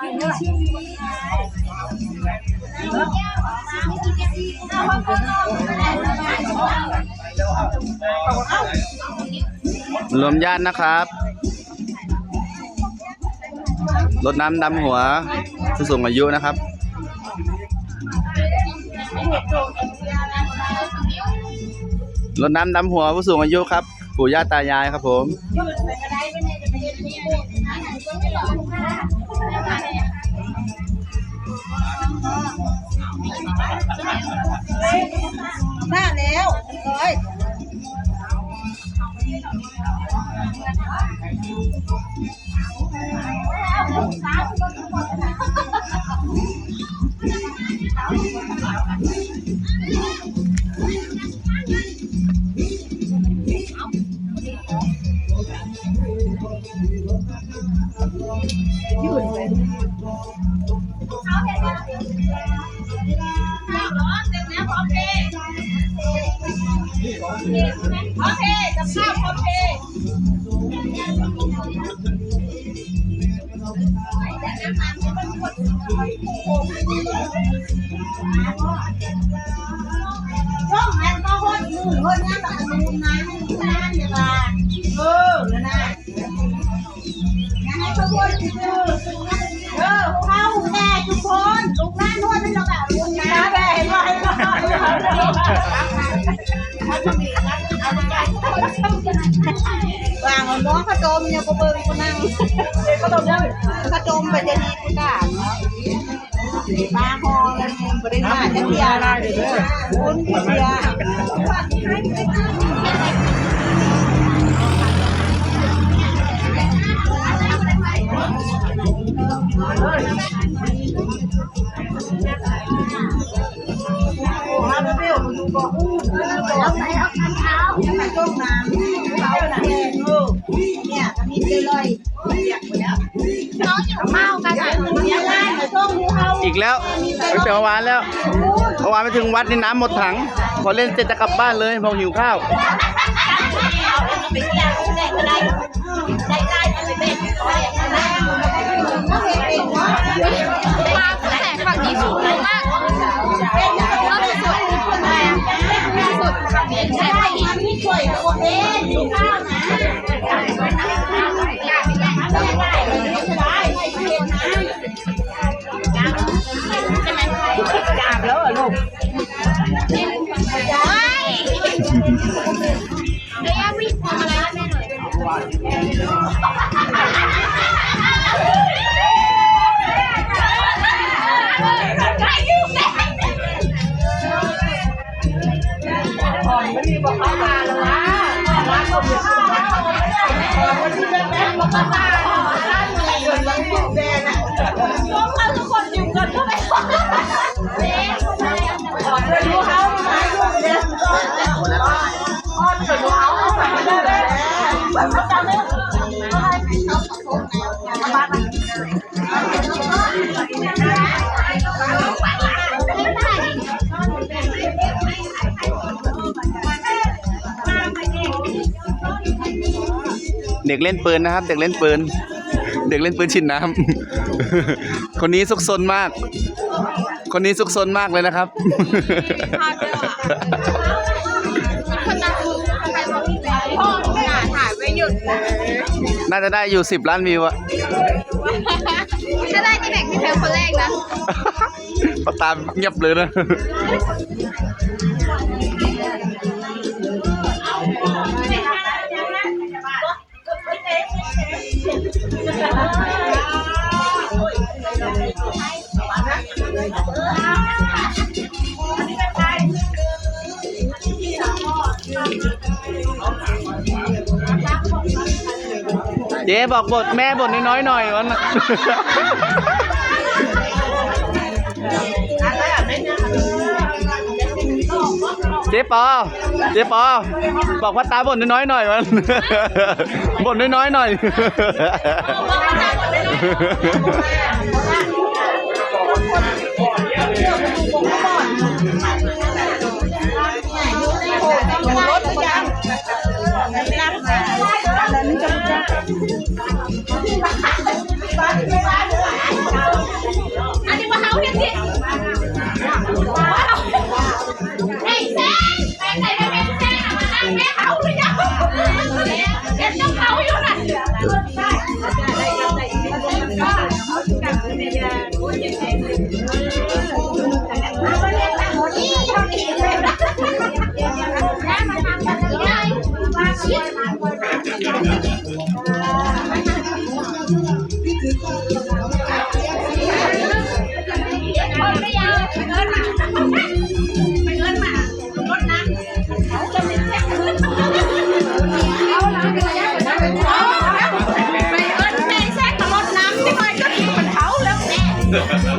รวมญาตินะครับรดน้ำดำหัวผู้สูงอายุนะครับรดน้ำดำหัวผู้สูงอายุครับปู่ย่าตายายครับผมหน้าแล้วเลยโอเคกับข้าวโอเคช่องนั้นก็ฮอดมือฮอดงานแบบอันนู้นนะงานเดี๋ยวนั่นนะงานให้ขบวนคือเข้าแน่ทุกคนลูกหน้านวดให้เราแบบลูกนะแม่เห็นว่าให้เราวางเอาน้องข้าโจมเนี่ยก็เบอร์ก็นั่งข้าโจมไปจะดีกูด่าปลาหอกันบริษัทจังเดียคุณเดียเนี่ยมีเลยน้องอยู่เมากันอีกแล้วไปเมื่อวานแล้วเมื่อวานไปถึงวัดนี่น้ำหมดถังพอเล่นเสร็จจะกลับบ้านเลยพอหิวข้าวแต่ฝั่งนี้สูงมากก็สวยสุดฝั่งนี้แต่ฝั่งนี้สวยโอเคดูข้าวนะกราบแล้วเหรอลูกเดี๋ยววิ่งทำอะไรแม่หน่อยไม่มีบอกเขามาแล้วนะร้านเขาเยอะวันที่แม่บอกมาร้านมีเงินแล้วอยู่แดงอ่ะทุกคนอยู่กันเท่าไหร่ดูเขามาลูกเด็กอ้อนกับดูเขาได้เลยเขาจำได้เด็กเล่นปืนนะครับเด็กเล่นปืนเด็กเล่นปืนฉีดน้ำคนนี้ซุกซนมากคนนี้ซุกซนมากเลยนะครับพ่อถ่ายไว้หยุดเลยน่าจะได้อยู่10 ล้านวิวอะถ้าได้ที่แบ่งที่เธอคนแรกนะประตามเงียบเลยนะเจ๊บอกบทแม่บทน้อยๆหน่อยวันเจ๊ปอบอกว่าตาบทน้อยๆหน่อยวันบทน้อยๆหน่อยรถ ใช่